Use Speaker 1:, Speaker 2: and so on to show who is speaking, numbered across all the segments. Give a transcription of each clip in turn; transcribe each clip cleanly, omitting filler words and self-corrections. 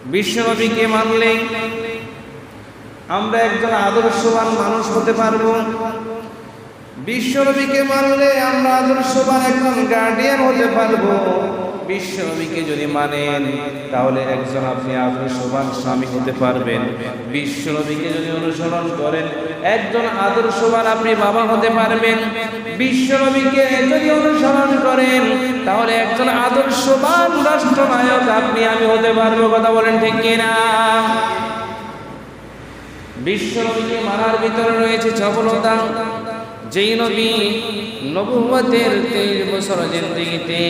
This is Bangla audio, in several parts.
Speaker 1: বিশ্বনবীকে মানলে আমরা একজন আদর্শবান মানুষ হতে পারবো। বিশ্বনবীকে মানলে আমরা আদর্শবান একজন গার্ডিয়ান হতে পারবো। বিশ্বনবীকে যদি মানেন তাহলে একজন আপনি আদর্শবান স্বামী হতে পারবেন। বিশ্বনবীকে যদি অনুসরণ করেন একজন আদর্শবান আপনি বাবা হতে পারবেন। বিশ্বনবীকে যদি অনুসরণ করেন তাহলে একজন আদর্শবান রাষ্ট্রনায়ক আপনি আমি হতে পারবো। কথা বলেন ঠিক কিনা? বিশ্বনবীকে মানার ভিতরে রয়েছে সফলতা। যেই নবী নবুয়তের 23 বছর জিন্দেগিতে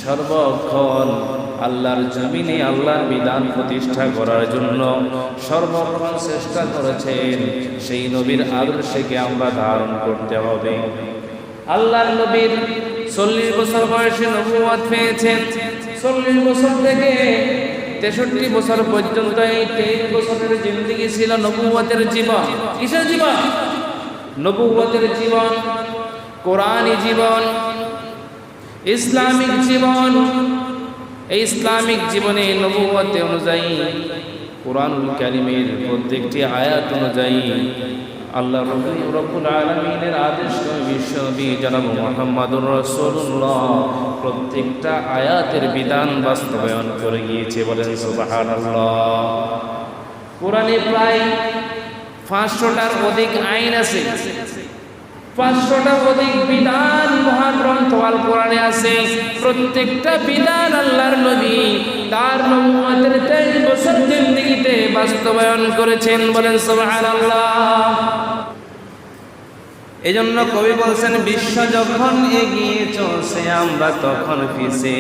Speaker 1: সর্বক্ষণ আল্লাহর জমিনে আল্লাহর বিধান প্রতিষ্ঠা করার জন্য সর্বক্ষণ চেষ্টা করেছেন, সেই নবীর আদর্শকে আমরা ধারণ করতে হবে। আল্লাহর নবীর 40 বছর বয়সে নবুয়ত পেয়েছেন। 40 বছর থেকে 63 বছর পর্যন্ত এই 23 বছরের জিন্দেগি ছিল নবুয়তের জীবন। কিসের জীবন? নবুয়তের জীবন, কোরআনী জীবন, ইসলামিক জীবন। এই ইসলামিক জীবনে নবুয়তে অনুযায়ী কোরআনুল কারীমের প্রত্যেকটি আয়াত অনুযায়ী আল্লাহ রাব্বুল আলামিনের আদেশ বিশ্বনবী জনাব মুহাম্মদুর রাসূলুল্লাহ প্রত্যেকটা আয়াতের বিধান বাস্তবায়ন করে গিয়েছে। বলেন সুবহানাল্লাহ। কোরআনে প্রায় 500টার অধিক আইন আছে, 500টার অধিক বিধান মহাগ্রন্থ আল কোরআনে আছে। প্রত্যেকটা বিধান আল্লাহর নবী তার নবুয়তের 23 বছর জিন্দেগিতে বাস্তবায়ন করেছেন। বলেন সুবহানাল্লাহ। এজন্য কবি বলছেন, বিশ্ব যখন এগিয়ে চলছে আমরা তখন পিছে,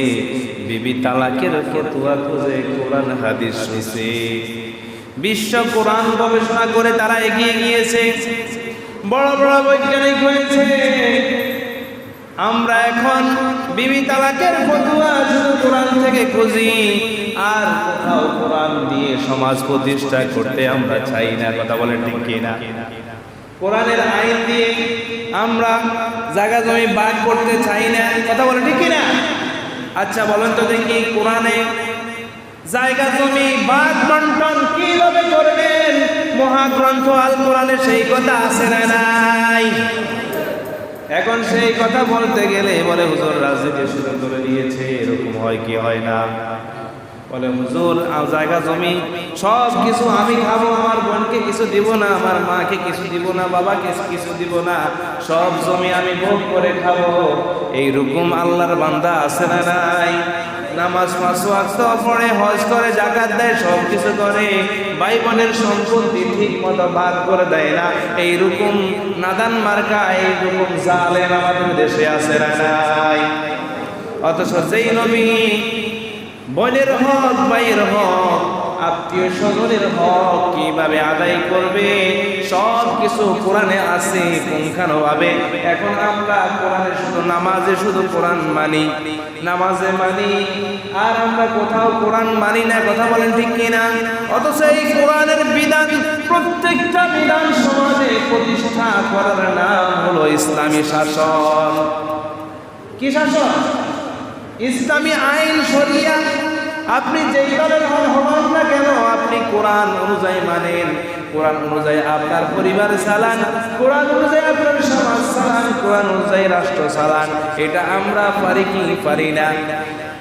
Speaker 1: বিবি তালাকের ফতোয়া খুঁজে কোরআন হাদিস শুনছে। বিশ্ব কোরআন গবেষণা করে তারা এগিয়ে গিয়েছে, বড় বড় বৈজ্ঞানিক হয়েছে। আমরা এখন বিবি তালাকের ফতোয়া শুধু কোরআন থেকে খুঁজি, আর কোথাও কোরআন দিয়ে সমাজ প্রতিষ্ঠা করতে আমরা চাই না। কথা বলেন ঠিক কিনা? কোরআনের আইন দিয়ে আমরা জায়গা জমি ভাগ করতে চাই না। কথা বলেন ঠিক কিনা? আচ্ছা বলেন তো দেখি, কোরআনে জায়গা জমি ভাগ বন্টন কিভাবে করবেন মহাগ্রন্থ আল কোরআনে সেই কথা আছে না নাই? এখন সেই কথা বলতে গেলে বলে হুজুর রাজনীতি শুরু করে দিয়েছে, এরকম হয় কি হয় না? বলে হুজুর জায়গা জমি সব কিছু আমি খাবো, আমার বোনকে কিছু দিব না, আমার মাকে কিছু দিব না, বাবাকে কিছু দিব না, সব জমি আমি ভোগ করে খাবো। এইরকম আল্লাহর বান্দা আছে না নাই? নামাজ 5 ওয়াক্ত পড়ে, হজ করে, যাকাত দেয়, সব কিছু করে, ভাই বোনের সম্পত্তি ঠিক মতো ভাগ করে দেয় না। এইরকম নাদান মার্কা, এইরকম জালেম আমাদের দেশে আছে না নাই? অথচ যেই নবী বোনের হক, ভাইয়ের হক, আত্মীয় স্বজনের হক কিভাবে আদায় করবে সব কিছু কোরআনে আছে পুঙ্খানুভাবে। এখন আমরা কোরআনে শুধু নামাজে শুধু কোরআন মানি, নামাজে মানি, আর আমরা কোথাও কোরআন মানি না। কথা বলেন ঠিক কিনা? অথচ এই কোরআনের বিধান, প্রত্যেকটা বিধান সমাজে প্রতিষ্ঠা করার নাম হলো ইসলামী শাসন। কি শাসন? ইসলামী আইন, শরিয়া। আপনি যেই দলের হন না কেন, আপনি কোরআন অনুযায়ী মানেন, কোরআন অনুযায়ী আপনার পরিবার চালান, কোরআন অনুযায়ী আপনার সমাজ চালান, কোরআন অনুযায়ী রাষ্ট্র চালান। এটা আমরা পারি কি পারি না?